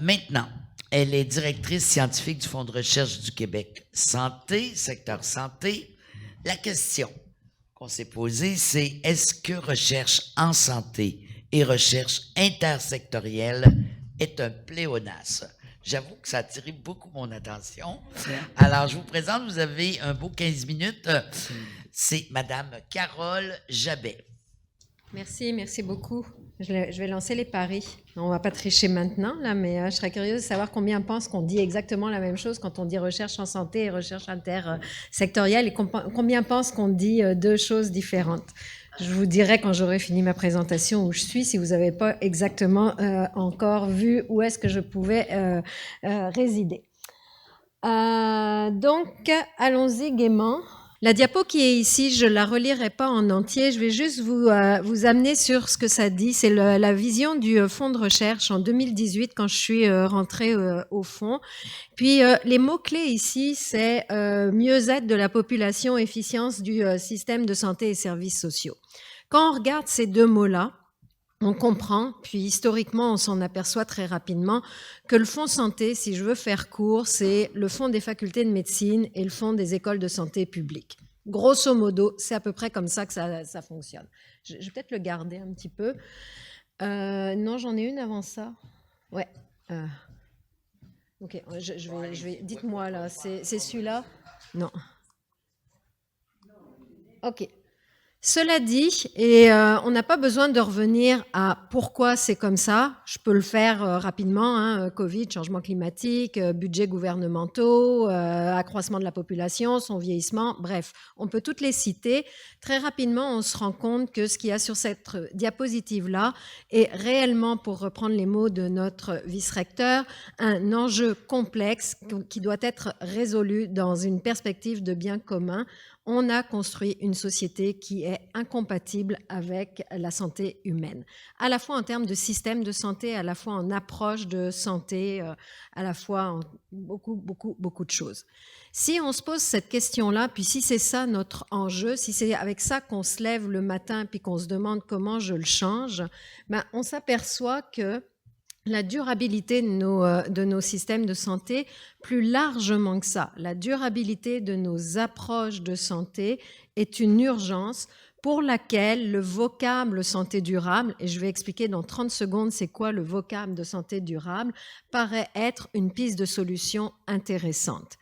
Maintenant, elle est directrice scientifique du Fonds de recherche du Québec Santé, secteur santé. La question qu'on s'est posée, c'est est-ce que recherche en santé et recherche intersectorielle est un pléonasme? J'avoue que ça a attiré beaucoup mon attention. Alors, je vous présente, vous avez un beau 15 minutes. C'est Madame Carole Jabet. Merci beaucoup. Je vais lancer les paris. On ne va pas tricher maintenant, là, mais je serais curieuse de savoir combien pensent qu'on dit exactement la même chose quand on dit recherche en santé et recherche intersectorielle et combien pensent qu'on dit deux choses différentes. Je vous dirai quand j'aurai fini ma présentation où je suis, si vous n'avez pas exactement encore vu où est-ce que je pouvais résider. Donc, allons-y gaiement. La diapo qui est ici, je ne la relirai pas en entier, je vais juste vous amener sur ce que ça dit. C'est la vision du fonds de recherche en 2018 quand je suis rentrée au fonds. Puis les mots-clés ici, c'est mieux-être de la population, efficience du système de santé et services sociaux. Quand on regarde ces deux mots-là, on comprend, puis historiquement, on s'en aperçoit très rapidement que le fonds santé, si je veux faire court, c'est le fonds des facultés de médecine et le fonds des écoles de santé publiques. Grosso modo, c'est à peu près comme ça que ça fonctionne. Je vais peut-être le garder un petit peu. Non, j'en ai une avant ça. Ouais. Ok, je vais. Dites-moi là, c'est celui-là? Non. Ok. Cela dit, et on n'a pas besoin de revenir à pourquoi c'est comme ça. Je peux le faire rapidement. Hein, Covid, changement climatique, budgets gouvernementaux, accroissement de la population, son vieillissement. Bref, on peut toutes les citer. Très rapidement, on se rend compte que ce qu'il y a sur cette diapositive-là est réellement, pour reprendre les mots de notre vice-recteur, un enjeu complexe qui doit être résolu dans une perspective de bien commun. On a construit une société qui est incompatible avec la santé humaine, à la fois en termes de système de santé, à la fois en approche de santé, à la fois en beaucoup de choses. Si on se pose cette question-là, puis si c'est ça notre enjeu, si c'est avec ça qu'on se lève le matin puis qu'on se demande comment je le change, ben on s'aperçoit que la durabilité de nos systèmes de santé, plus largement que ça, la durabilité de nos approches de santé est une urgence pour laquelle le vocable santé durable, et je vais expliquer dans 30 secondes c'est quoi le vocable de santé durable, paraît être une piste de solution intéressante.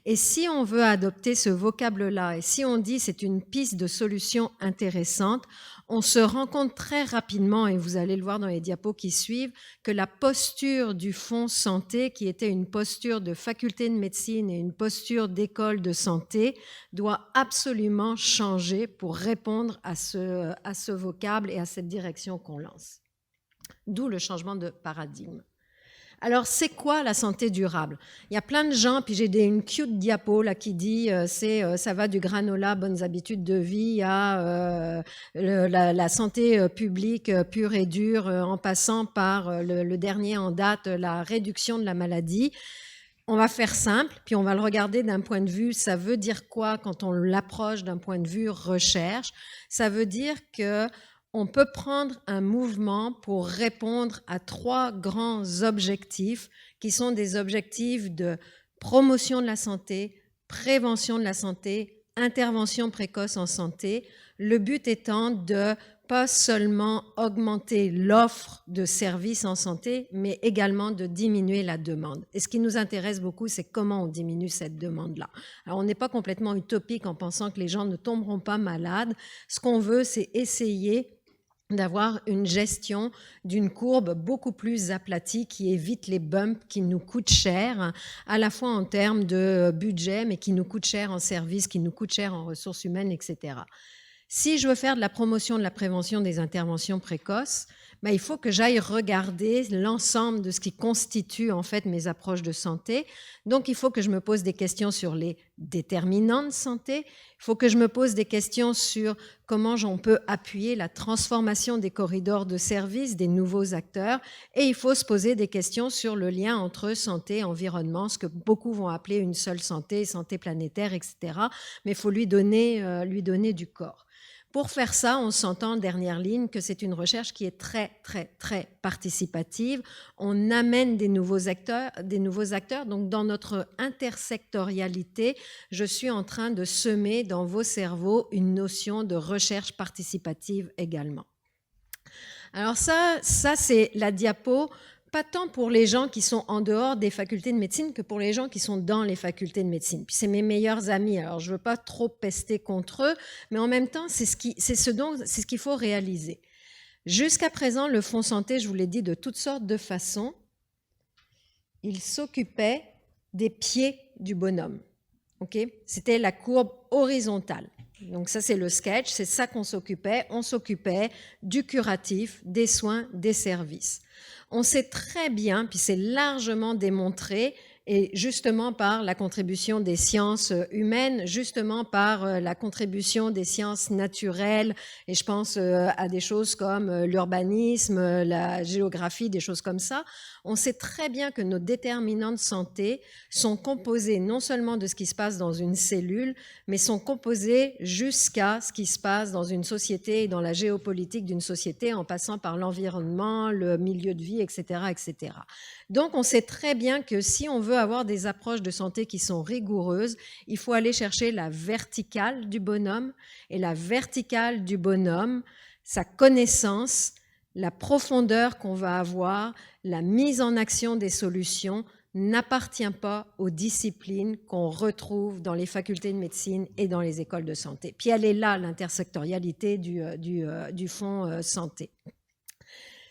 Et si on veut adopter ce vocable-là, et si on dit c'est une piste de solution intéressante, on se rend compte très rapidement, et vous allez le voir dans les diapos qui suivent, que la posture du fonds santé, qui était une posture de faculté de médecine et une posture d'école de santé, doit absolument changer pour répondre à ce vocable et à cette direction qu'on lance. D'où le changement de paradigme. Alors, c'est quoi la santé durable? Il y a plein de gens, puis j'ai une cute diapo là qui dit ça va du granola, bonnes habitudes de vie, à la santé publique pure et dure, en passant par le dernier en date, la réduction de la maladie. On va faire simple, puis on va le regarder d'un point de vue, ça veut dire quoi quand on l'approche d'un point de vue recherche? Ça veut dire que on peut prendre un mouvement pour répondre à 3 grands objectifs qui sont des objectifs de promotion de la santé, prévention de la santé, intervention précoce en santé. Le but étant de pas seulement augmenter l'offre de services en santé, mais également de diminuer la demande. Et ce qui nous intéresse beaucoup, c'est comment on diminue cette demande-là. Alors, on n'est pas complètement utopique en pensant que les gens ne tomberont pas malades. Ce qu'on veut, c'est essayer d'avoir une gestion d'une courbe beaucoup plus aplatie qui évite les bumps qui nous coûtent cher, à la fois en termes de budget, mais qui nous coûtent cher en services, qui nous coûtent cher en ressources humaines, etc. Si je veux faire de la promotion de la prévention des interventions précoces, il faut que j'aille regarder l'ensemble de ce qui constitue en fait mes approches de santé. Donc, il faut que je me pose des questions sur les déterminants de santé. Il faut que je me pose des questions sur comment on peut appuyer la transformation des corridors de services, des nouveaux acteurs. Et il faut se poser des questions sur le lien entre santé et environnement, ce que beaucoup vont appeler une seule santé, santé planétaire, etc. Mais il faut lui donner du corps. Pour faire ça, on s'entend en dernière ligne que c'est une recherche qui est très, très, très participative. On amène des nouveaux acteurs. Donc, dans notre intersectorialité, je suis en train de semer dans vos cerveaux une notion de recherche participative également. Alors ça c'est la diapo, pas tant pour les gens qui sont en dehors des facultés de médecine que pour les gens qui sont dans les facultés de médecine. Puis c'est mes meilleurs amis, alors je ne veux pas trop pester contre eux, mais en même temps, c'est ce qu'il faut réaliser. Jusqu'à présent, le Fonds Santé, je vous l'ai dit de toutes sortes de façons, il s'occupait des pieds du bonhomme. Okay? C'était la courbe horizontale. Donc ça, c'est le sketch, c'est ça qu'on s'occupait. On s'occupait du curatif, des soins, des services. On sait très bien, puis c'est largement démontré, et justement par la contribution des sciences humaines, justement par la contribution des sciences naturelles, et je pense à des choses comme l'urbanisme, la géographie, des choses comme ça. On sait très bien que nos déterminants de santé sont composés non seulement de ce qui se passe dans une cellule, mais sont composés jusqu'à ce qui se passe dans une société et dans la géopolitique d'une société, en passant par l'environnement, le milieu de vie, etc., etc. Donc, on sait très bien que si on veut avoir des approches de santé qui sont rigoureuses, il faut aller chercher la verticale du bonhomme, et la verticale du bonhomme, sa connaissance, la profondeur qu'on va avoir, la mise en action des solutions n'appartient pas aux disciplines qu'on retrouve dans les facultés de médecine et dans les écoles de santé. Puis elle est là, l'intersectorialité du fonds santé.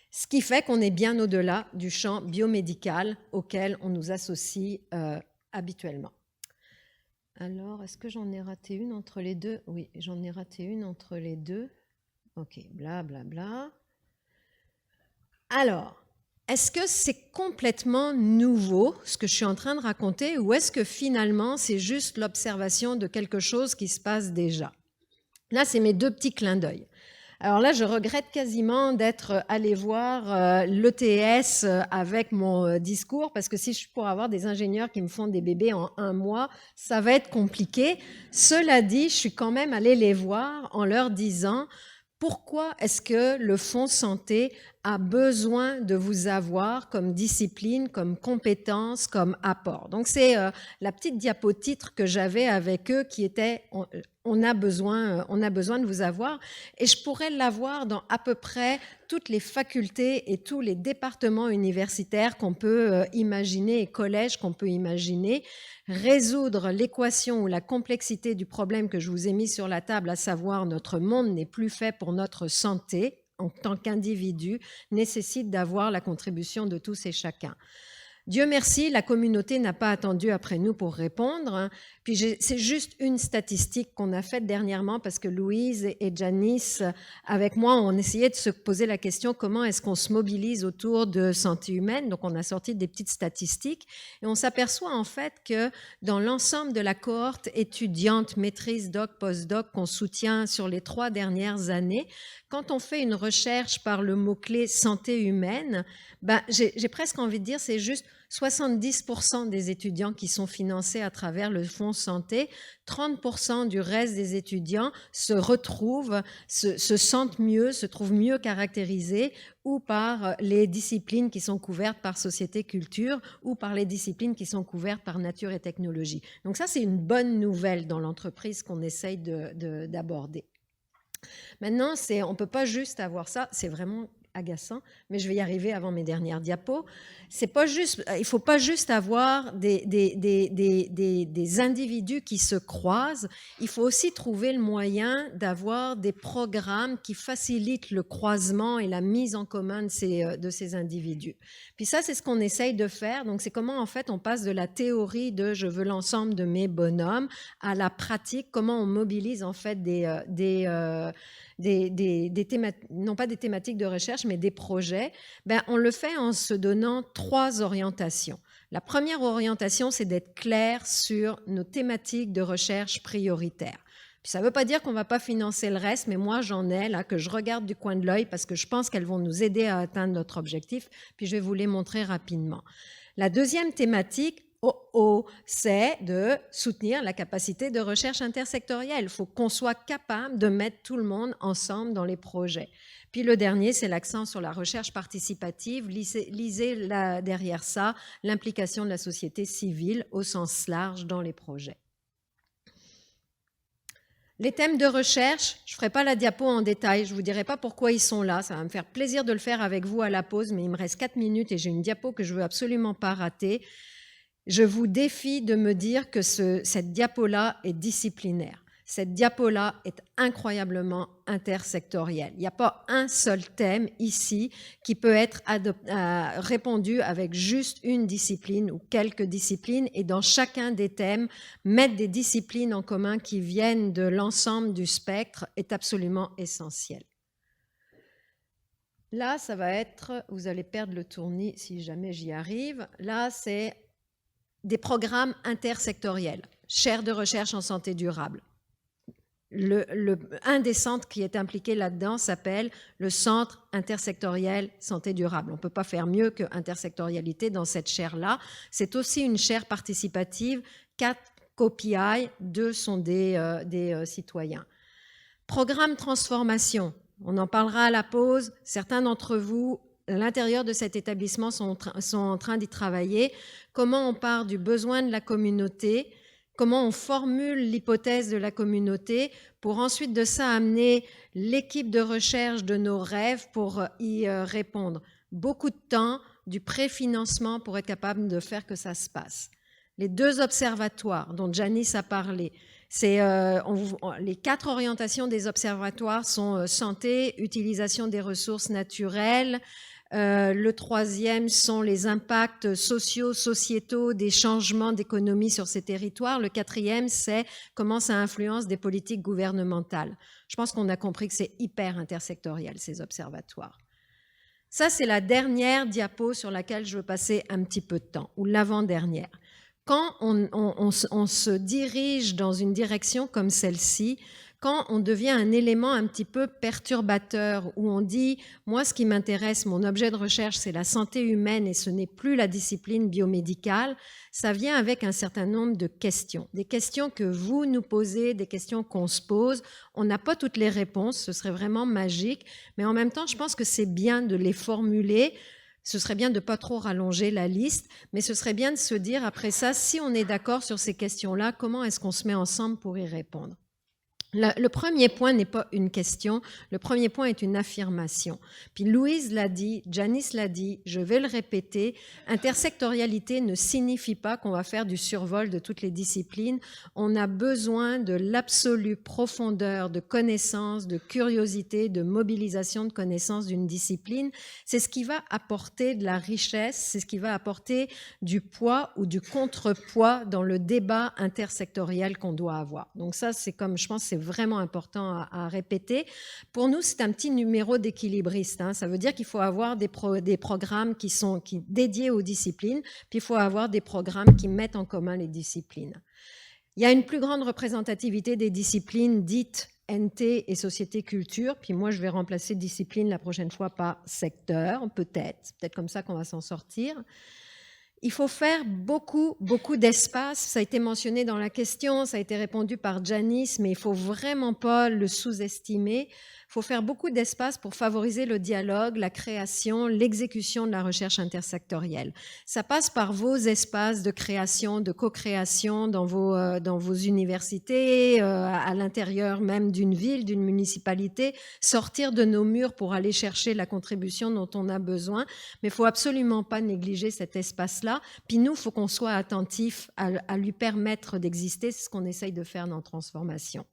Ce qui fait qu'on est bien au-delà du champ biomédical auquel on nous associe habituellement. Alors, est-ce que j'en ai raté une entre les deux? Oui, j'en ai raté une entre les deux. Ok, blablabla. Bla, bla. Alors, est-ce que c'est complètement nouveau ce que je suis en train de raconter, ou est-ce que finalement c'est juste l'observation de quelque chose qui se passe déjà? Là, c'est mes deux petits clins d'œil. Alors là, je regrette quasiment d'être allée voir l'ETS avec mon discours, parce que si je suis pour avoir des ingénieurs qui me font des bébés en 1 mois, ça va être compliqué. Cela dit, je suis quand même allée les voir en leur disant: pourquoi est-ce que le Fonds Santé a besoin de vous avoir comme discipline, comme compétence, comme apport? Donc c'est la petite diapo-titre que j'avais avec eux qui était on a besoin de vous avoir, et je pourrais l'avoir dans à peu près toutes les facultés et tous les départements universitaires qu'on peut imaginer et collèges qu'on peut imaginer. Résoudre l'équation ou la complexité du problème que je vous ai mis sur la table, à savoir notre monde n'est plus fait pour notre santé en tant qu'individu, nécessite d'avoir la contribution de tous et chacun. Dieu merci, la communauté n'a pas attendu après nous pour répondre. Puis c'est juste une statistique qu'on a faite dernièrement, parce que Louise et Janice, avec moi, on essayait de se poser la question comment est-ce qu'on se mobilise autour de santé humaine. Donc on a sorti des petites statistiques et on s'aperçoit en fait que dans l'ensemble de la cohorte étudiante, maîtrise, doc, post-doc qu'on soutient sur les 3 dernières années, quand on fait une recherche par le mot-clé santé humaine, j'ai presque envie de dire c'est juste 70% des étudiants qui sont financés à travers le Fonds Santé, 30% du reste des étudiants se retrouvent, se sentent mieux, se trouvent mieux caractérisés, ou par les disciplines qui sont couvertes par Société Culture, ou par les disciplines qui sont couvertes par Nature et Technologie. Donc ça, c'est une bonne nouvelle dans l'entreprise qu'on essaye d'aborder. Maintenant, on ne peut pas juste avoir ça, c'est vraiment agaçant, mais je vais y arriver avant mes dernières diapos. Il ne faut pas juste avoir des individus qui se croisent, il faut aussi trouver le moyen d'avoir des programmes qui facilitent le croisement et la mise en commun de ces individus. Puis ça, c'est ce qu'on essaye de faire. Donc, c'est comment, en fait, on passe de la théorie de « je veux l'ensemble de mes bonhommes » à la pratique, comment on mobilise, en fait, non pas des thématiques de recherche, mais des projets. On le fait en se donnant 3 orientations. La première orientation, c'est d'être clair sur nos thématiques de recherche prioritaires. Puis ça ne veut pas dire qu'on ne va pas financer le reste, mais moi, j'en ai là que je regarde du coin de l'œil parce que je pense qu'elles vont nous aider à atteindre notre objectif, puis je vais vous les montrer rapidement. La deuxième thématique, c'est de soutenir la capacité de recherche intersectorielle. Il faut qu'on soit capable de mettre tout le monde ensemble dans les projets. Puis le dernier, c'est l'accent sur la recherche participative. Lisez là, derrière ça l'implication de la société civile au sens large dans les projets. Les thèmes de recherche, je ne ferai pas la diapo en détail, je ne vous dirai pas pourquoi ils sont là, ça va me faire plaisir de le faire avec vous à la pause, mais il me reste 4 minutes et j'ai une diapo que je ne veux absolument pas rater. Je vous défie de me dire que cette diapo-là est disciplinaire. Cette diapo-là est incroyablement intersectorielle. Il n'y a pas un seul thème ici qui peut être répondu avec juste une discipline ou quelques disciplines, et dans chacun des thèmes, mettre des disciplines en commun qui viennent de l'ensemble du spectre est absolument essentiel. Là, ça va être, vous allez perdre le tournis si jamais j'y arrive, là c'est des programmes intersectoriels, chaire de recherche en santé durable. Un des centres qui est impliqué là-dedans s'appelle le Centre intersectoriel santé durable. On ne peut pas faire mieux que intersectorialité dans cette chaire-là. C'est aussi une chaire participative. 4 KPI, 2 sont des citoyens. Programme transformation, on en parlera à la pause. Certains d'entre vous, à l'intérieur de cet établissement, sont en train d'y travailler. Comment on part du besoin de la communauté, comment on formule l'hypothèse de la communauté pour ensuite de ça amener l'équipe de recherche de nos rêves pour y répondre. Beaucoup de temps, du préfinancement pour être capable de faire que ça se passe. Les 2 observatoires dont Janice a parlé, les 4 orientations des observatoires sont santé, utilisation des ressources naturelles. Le 3e sont les impacts sociaux, sociétaux des changements d'économie sur ces territoires. Le 4e, c'est comment ça influence des politiques gouvernementales. Je pense qu'on a compris que c'est hyper intersectoriel, ces observatoires. Ça, c'est la dernière diapo sur laquelle je veux passer un petit peu de temps, ou l'avant-dernière. Quand on se dirige dans une direction comme celle-ci, quand on devient un élément un petit peu perturbateur, où on dit « moi, ce qui m'intéresse, mon objet de recherche, c'est la santé humaine et ce n'est plus la discipline biomédicale », ça vient avec un certain nombre de questions. Des questions que vous nous posez, des questions qu'on se pose. On n'a pas toutes les réponses, ce serait vraiment magique, mais en même temps, je pense que c'est bien de les formuler. Ce serait bien de ne pas trop rallonger la liste, mais ce serait bien de se dire après ça, si on est d'accord sur ces questions-là, comment est-ce qu'on se met ensemble pour y répondre ? Le premier point n'est pas une question, le premier point est une affirmation. Puis Louise l'a dit, Janice l'a dit, je vais le répéter, intersectorialité ne signifie pas qu'on va faire du survol de toutes les disciplines. On a besoin de l'absolue profondeur de connaissance, de curiosité, de mobilisation de connaissance d'une discipline. C'est ce qui va apporter de la richesse, c'est ce qui va apporter du poids ou du contrepoids dans le débat intersectoriel qu'on doit avoir. Donc ça, c'est comme, je pense, c'est vraiment important à répéter. Pour nous, c'est un petit numéro d'équilibriste. Ça veut dire qu'il faut avoir des programmes qui sont dédiés aux disciplines, puis il faut avoir des programmes qui mettent en commun les disciplines. Il y a une plus grande représentativité des disciplines dites NT et société-culture, puis moi, je vais remplacer discipline la prochaine fois par secteur, peut-être. C'est peut-être comme ça qu'on va s'en sortir. Il faut faire beaucoup d'espace. Ça a été mentionné dans la question, ça a été répondu par Janice, mais il ne faut vraiment pas le sous-estimer. Il faut faire beaucoup d'espace pour favoriser le dialogue, la création, l'exécution de la recherche intersectorielle. Ça passe par vos espaces de création, de co-création dans vos universités, à l'intérieur même d'une ville, d'une municipalité, sortir de nos murs pour aller chercher la contribution dont on a besoin. Mais il ne faut absolument pas négliger cet espace-là. Puis nous, il faut qu'on soit attentif à lui permettre d'exister. C'est ce qu'on essaye de faire dans Transformation.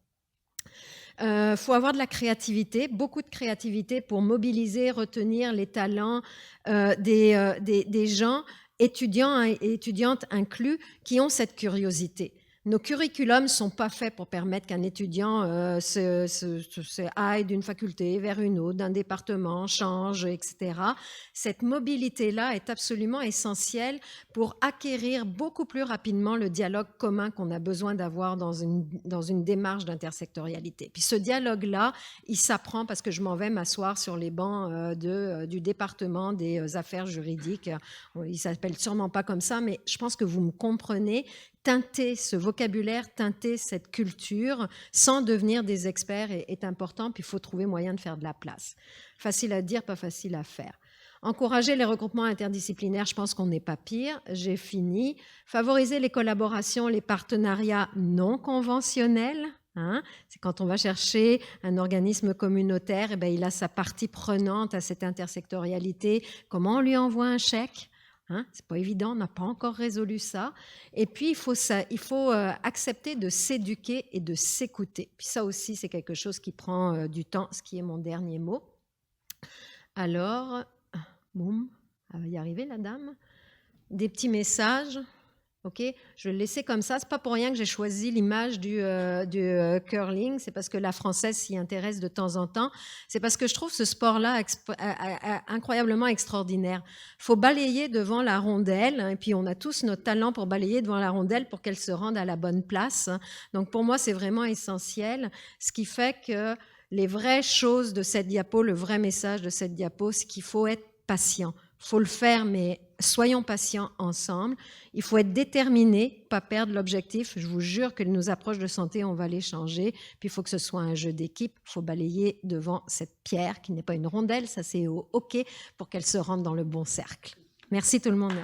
Faut avoir de la créativité, beaucoup de créativité pour mobiliser, retenir les talents des gens, étudiants et étudiantes inclus, qui ont cette curiosité. Nos curriculums ne sont pas faits pour permettre qu'un étudiant aille d'une faculté vers une autre, d'un département, change, etc. Cette mobilité-là est absolument essentielle pour acquérir beaucoup plus rapidement le dialogue commun qu'on a besoin d'avoir dans une démarche d'intersectorialité. Puis ce dialogue-là, il s'apprend parce que je m'en vais m'asseoir sur les bancs du département des affaires juridiques. Il ne s'appelle sûrement pas comme ça, mais je pense que vous me comprenez. Teinter ce vocabulaire, teinter cette culture, sans devenir des experts est important, puis il faut trouver moyen de faire de la place. Facile à dire, pas facile à faire. Encourager les regroupements interdisciplinaires, je pense qu'on n'est pas pire. J'ai fini. Favoriser les collaborations, les partenariats non conventionnels. C'est quand on va chercher un organisme communautaire, il a sa partie prenante à cette intersectorialité. Comment on lui envoie un chèque ? C'est pas évident, on n'a pas encore résolu ça. Et puis, il faut accepter de s'éduquer et de s'écouter. Puis ça aussi, c'est quelque chose qui prend du temps, ce qui est mon dernier mot. Alors, boum, elle va y arriver, la dame. Des petits messages. Ok, je vais le laisser comme ça. C'est pas pour rien que j'ai choisi l'image du curling. C'est parce que la Française s'y intéresse de temps en temps. C'est parce que je trouve ce sport-là incroyablement extraordinaire. Il faut balayer devant la rondelle, et puis on a tous notre talent pour balayer devant la rondelle pour qu'elle se rende à la bonne place. Donc pour moi, c'est vraiment essentiel. Ce qui fait que les vraies choses de cette diapo, le vrai message de cette diapo, c'est qu'il faut être patient. Il faut le faire, mais soyons patients ensemble. Il faut être déterminé, pas perdre l'objectif. Je vous jure que nos approches de santé, on va les changer. Puis il faut que ce soit un jeu d'équipe. Il faut balayer devant cette pierre qui n'est pas une rondelle, ça c'est au hockey, pour qu'elle se rende dans le bon cercle. Merci tout le monde.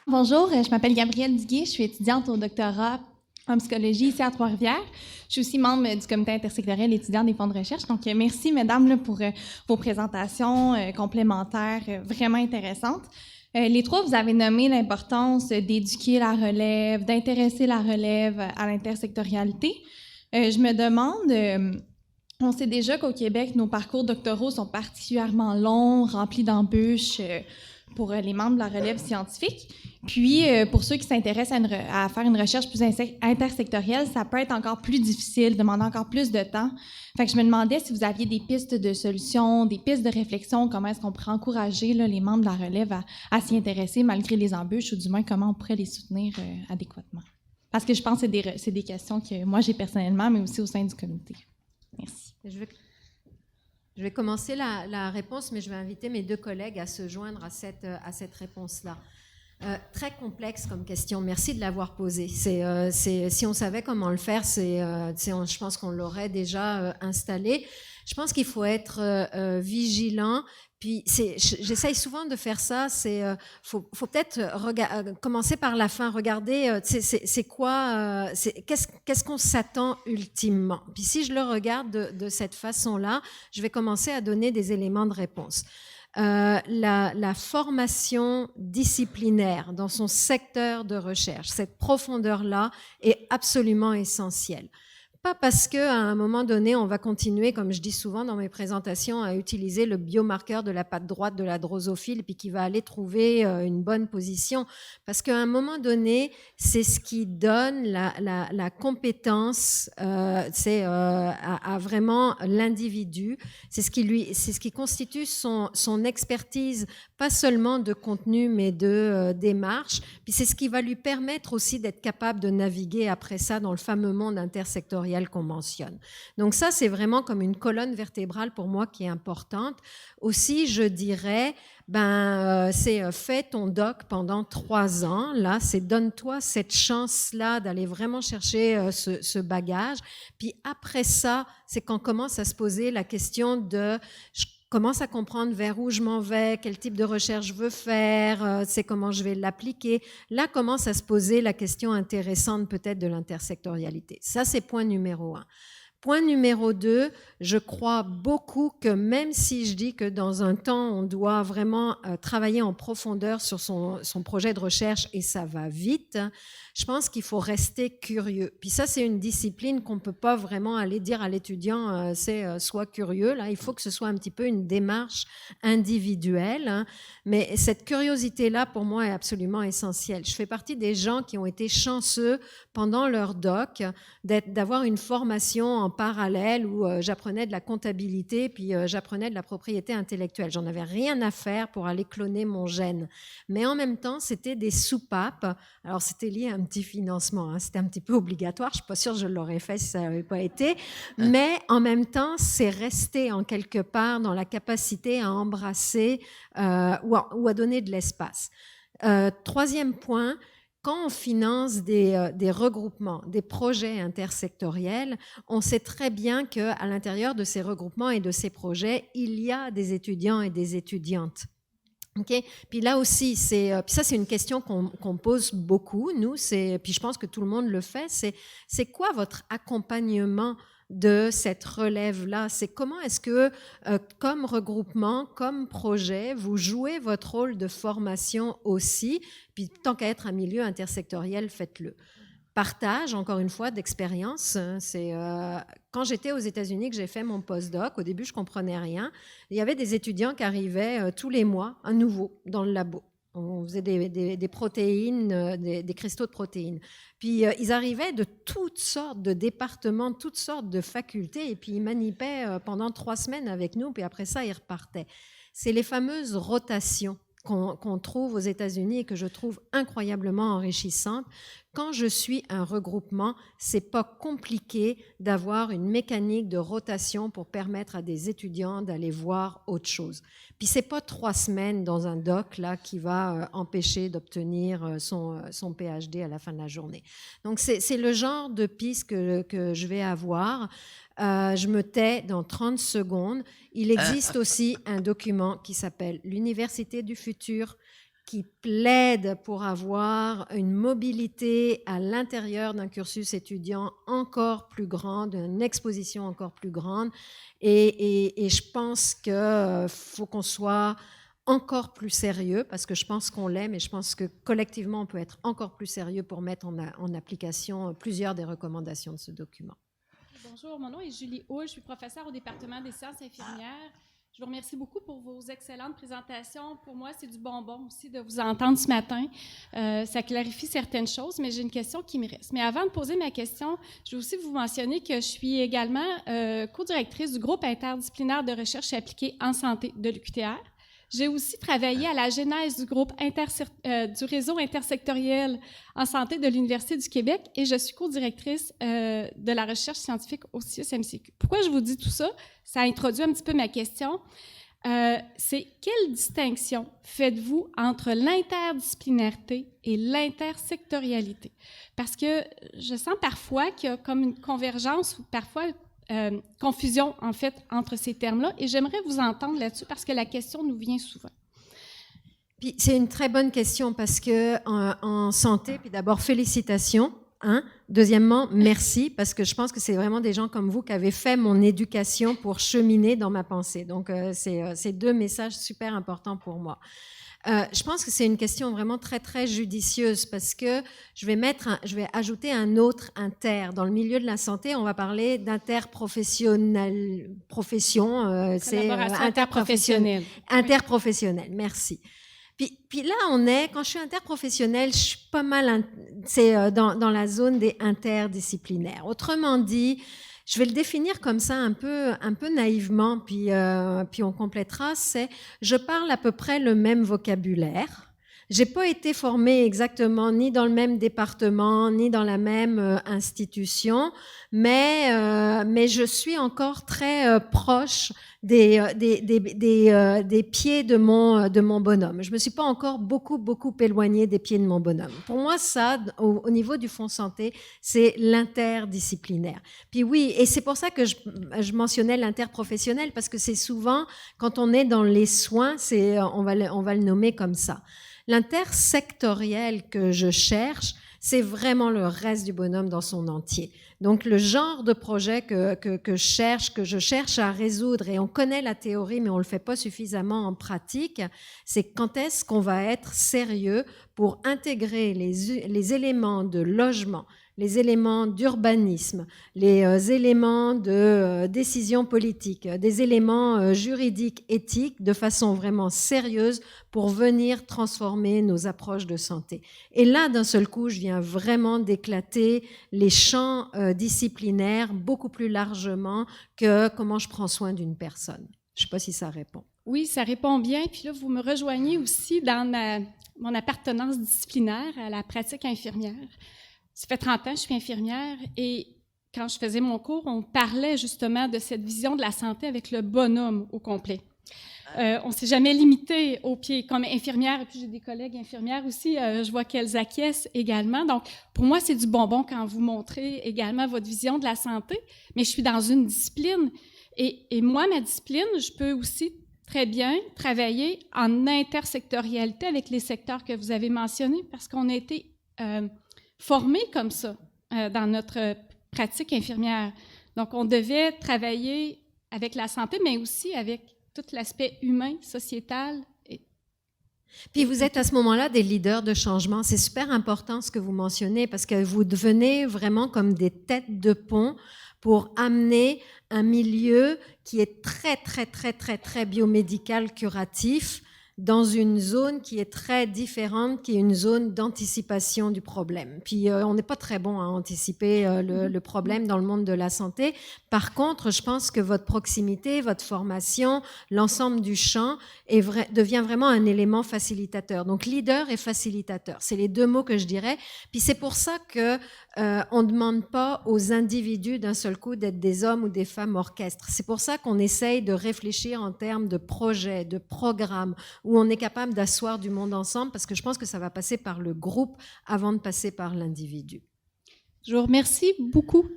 Bonjour, je m'appelle Gabrielle Duguay, je suis étudiante au doctorat en psychologie ici à Trois-Rivières. Je suis aussi membre du comité intersectoriel étudiant des fonds de recherche. Donc, merci, mesdames, pour vos présentations complémentaires vraiment intéressantes. Les trois, vous avez nommé l'importance d'éduquer la relève, d'intéresser la relève à l'intersectorialité. Je me demande, on sait déjà qu'au Québec, nos parcours doctoraux sont particulièrement longs, remplis d'embûches pour les membres de la relève scientifique. Puis, pour ceux qui s'intéressent à faire une recherche plus intersectorielle, ça peut être encore plus difficile, demander encore plus de temps. Fait que je me demandais si vous aviez des pistes de solutions, des pistes de réflexion, comment est-ce qu'on pourrait encourager les membres de la relève à s'y intéresser malgré les embûches, ou du moins comment on pourrait les soutenir adéquatement. Parce que je pense que c'est des questions que moi j'ai personnellement, mais aussi au sein du comité. Merci. Je vais commencer la réponse, mais je vais inviter mes deux collègues à se joindre à cette réponse-là. Très complexe comme question. Merci de l'avoir posée. Si on savait comment le faire, je pense qu'on l'aurait déjà installé. Je pense qu'il faut être vigilant. Puis j'essaye souvent de faire ça. Faut peut-être commencer par la fin. Regarder, c'est quoi, qu'est-ce qu'on s'attend ultimement. Puis si je le regarde de cette façon-là, je vais commencer à donner des éléments de réponse. La formation disciplinaire dans son secteur de recherche, cette profondeur-là est absolument essentielle. Pas parce qu'à un moment donné, on va continuer, comme je dis souvent dans mes présentations, à utiliser le biomarqueur de la patte droite de la drosophile, puis qui va aller trouver une bonne position. Parce qu'à un moment donné, c'est ce qui donne la compétence à vraiment l'individu. C'est ce qui constitue son expertise, pas seulement de contenu, mais de démarche. Puis c'est ce qui va lui permettre aussi d'être capable de naviguer après ça dans le fameux monde intersectoriel qu'on mentionne. Donc ça, c'est vraiment comme une colonne vertébrale pour moi qui est importante. Aussi, je dirais, fais ton doc pendant 3 ans. Là, c'est donne-toi cette chance-là d'aller vraiment chercher ce bagage. Puis après ça, c'est qu'on commence à se poser la question de commence à comprendre vers où je m'en vais, quel type de recherche je veux faire, c'est comment je vais l'appliquer. Là commence à se poser la question intéressante peut-être de l'intersectorialité. Ça, c'est point numéro 1. Point numéro 2, je crois beaucoup que même si je dis que dans un temps, on doit vraiment travailler en profondeur sur son projet de recherche et ça va vite, je pense qu'il faut rester curieux. Puis ça, c'est une discipline qu'on ne peut pas vraiment aller dire à l'étudiant, sois curieux. Là, il faut que ce soit un petit peu une démarche individuelle. Hein. Mais cette curiosité-là, pour moi, est absolument essentielle. Je fais partie des gens qui ont été chanceux pendant leur doc d'avoir une formation en parallèle où j'apprenais de la comptabilité puis j'apprenais de la propriété intellectuelle. J'en avais rien à faire pour aller cloner mon gène. Mais en même temps, c'était des soupapes. Alors, c'était lié à un petit financement. Hein. C'était un petit peu obligatoire. Je ne suis pas sûre que je l'aurais fait si ça n'avait pas été. Mais en même temps, c'est resté en quelque part dans la capacité à embrasser ou à donner de l'espace. Troisième point, quand on finance des regroupements, des projets intersectoriels, on sait très bien qu'à l'intérieur de ces regroupements et de ces projets, il y a des étudiants et des étudiantes. Okay. Puis là aussi, puis ça c'est une question qu'on pose beaucoup, nous, puis je pense que tout le monde le fait, c'est quoi votre accompagnement de cette relève-là? C'est comment est-ce que, comme regroupement, comme projet, vous jouez votre rôle de formation aussi, puis tant qu'à être un milieu intersectoriel, faites-le. Partage, encore une fois, d'expérience. C'est quand j'étais aux États-Unis que j'ai fait mon postdoc, au début, je ne comprenais rien. Il y avait des étudiants qui arrivaient tous les mois, à nouveau, dans le labo. On faisait des protéines, des cristaux de protéines. Puis ils arrivaient de toutes sortes de départements, toutes sortes de facultés, et puis ils manipaient pendant 3 semaines avec nous, puis après ça, ils repartaient. C'est les fameuses rotations qu'on trouve aux États-Unis et que je trouve incroyablement enrichissantes. Quand je suis un regroupement, c'est pas compliqué d'avoir une mécanique de rotation pour permettre à des étudiants d'aller voir autre chose. Puis c'est pas 3 semaines dans un doc là qui va empêcher d'obtenir son PhD à la fin de la journée. Donc c'est le genre de piste que je vais avoir. Je me tais dans 30 secondes. Il existe aussi un document qui s'appelle l'Université du futur, qui plaide pour avoir une mobilité à l'intérieur d'un cursus étudiant encore plus grande, une exposition encore plus grande. Et je pense qu'il faut qu'on soit encore plus sérieux, parce que je pense qu'on l'est, mais je pense que collectivement, on peut être encore plus sérieux pour mettre en application plusieurs des recommandations de ce document. Bonjour, mon nom est Julie Houle, je suis professeure au département des sciences infirmières. Je vous remercie beaucoup pour vos excellentes présentations. Pour moi, c'est du bonbon aussi de vous entendre ce matin. Ça clarifie certaines choses, mais j'ai une question qui me reste. Mais avant de poser ma question, je veux aussi vous mentionner que je suis également co-directrice du groupe interdisciplinaire de recherche appliquée en santé de l'UQTR. J'ai aussi travaillé à la genèse du groupe du réseau intersectoriel en santé de l'Université du Québec et je suis co-directrice de la recherche scientifique au CIUS-MCQ. Pourquoi je vous dis tout ça? Ça introduit un petit peu ma question. C'est quelle distinction faites-vous entre l'interdisciplinarité et l'intersectorialité? Parce que je sens parfois qu'il y a comme une convergence ou parfois confusion, en fait, entre ces termes-là. Et j'aimerais vous entendre là-dessus parce que la question nous vient souvent. Puis c'est une très bonne question parce que en santé, puis d'abord, félicitations. Hein? Deuxièmement, merci, parce que je pense que c'est vraiment des gens comme vous qui avez fait mon éducation pour cheminer dans ma pensée. Donc, c'est 2 messages super importants pour moi. Je pense que c'est une question vraiment très, très judicieuse parce que je vais ajouter un autre inter. Dans le milieu de la santé, on va parler profession, c'est interprofessionnelle. Interprofessionnelle, merci. Puis là, quand je suis interprofessionnelle, je suis pas mal dans la zone des interdisciplinaires. Autrement dit, je vais le définir comme ça un peu naïvement, puis on complétera, je parle à peu près le même vocabulaire. J'ai pas été formée exactement ni dans le même département, ni dans la même institution, mais je suis encore très proche des pieds de mon bonhomme. Je me suis pas encore beaucoup éloignée des pieds de mon bonhomme. Pour moi, ça, au niveau du fonds santé, c'est l'interdisciplinaire. Puis oui, et c'est pour ça que je mentionnais l'interprofessionnel, parce que c'est souvent, quand on est dans les soins, on va le nommer comme ça. L'intersectoriel que je cherche, c'est vraiment le reste du bonhomme dans son entier. Donc le genre de projet que je cherche à résoudre, et on connaît la théorie mais on le fait pas suffisamment en pratique, c'est quand est-ce qu'on va être sérieux pour intégrer les éléments de logement, les éléments d'urbanisme, les éléments de décision politique, des éléments juridiques, éthiques, de façon vraiment sérieuse pour venir transformer nos approches de santé. Et là, d'un seul coup, je viens vraiment d'éclater les champs disciplinaires beaucoup plus largement que comment je prends soin d'une personne. Je ne sais pas si ça répond. Oui, ça répond bien. Puis là, vous me rejoignez aussi dans mon appartenance disciplinaire à la pratique infirmière. Ça fait 30 ans que je suis infirmière et quand je faisais mon cours, on parlait justement de cette vision de la santé avec le bonhomme au complet. On ne s'est jamais limité aux pieds. Comme infirmière, et puis j'ai des collègues infirmières aussi, je vois qu'elles acquiescent également. Donc, pour moi, c'est du bonbon quand vous montrez également votre vision de la santé, mais je suis dans une discipline. Et moi, ma discipline, je peux aussi très bien travailler en intersectorialité avec les secteurs que vous avez mentionnés parce qu'on a été formés comme ça dans notre pratique infirmière. Donc, on devait travailler avec la santé, mais aussi avec tout l'aspect humain, sociétal. Puis vous êtes à ce moment-là des leaders de changement. C'est super important ce que vous mentionnez parce que vous devenez vraiment comme des têtes de pont pour amener un milieu qui est très, très, très, très, très biomédical curatif dans une zone qui est très différente, qui est une zone d'anticipation du problème. Puis on n'est pas très bon à anticiper le problème dans le monde de la santé. Par contre, je pense que votre proximité, votre formation, l'ensemble du champ devient vraiment un élément facilitateur. Donc leader et facilitateur, c'est les deux mots que je dirais. Puis c'est pour ça que on ne demande pas aux individus d'un seul coup d'être des hommes ou des femmes orchestres. C'est pour ça qu'on essaye de réfléchir en termes de projets, de programmes, où on est capable d'asseoir du monde ensemble, parce que je pense que ça va passer par le groupe avant de passer par l'individu. Je vous remercie beaucoup.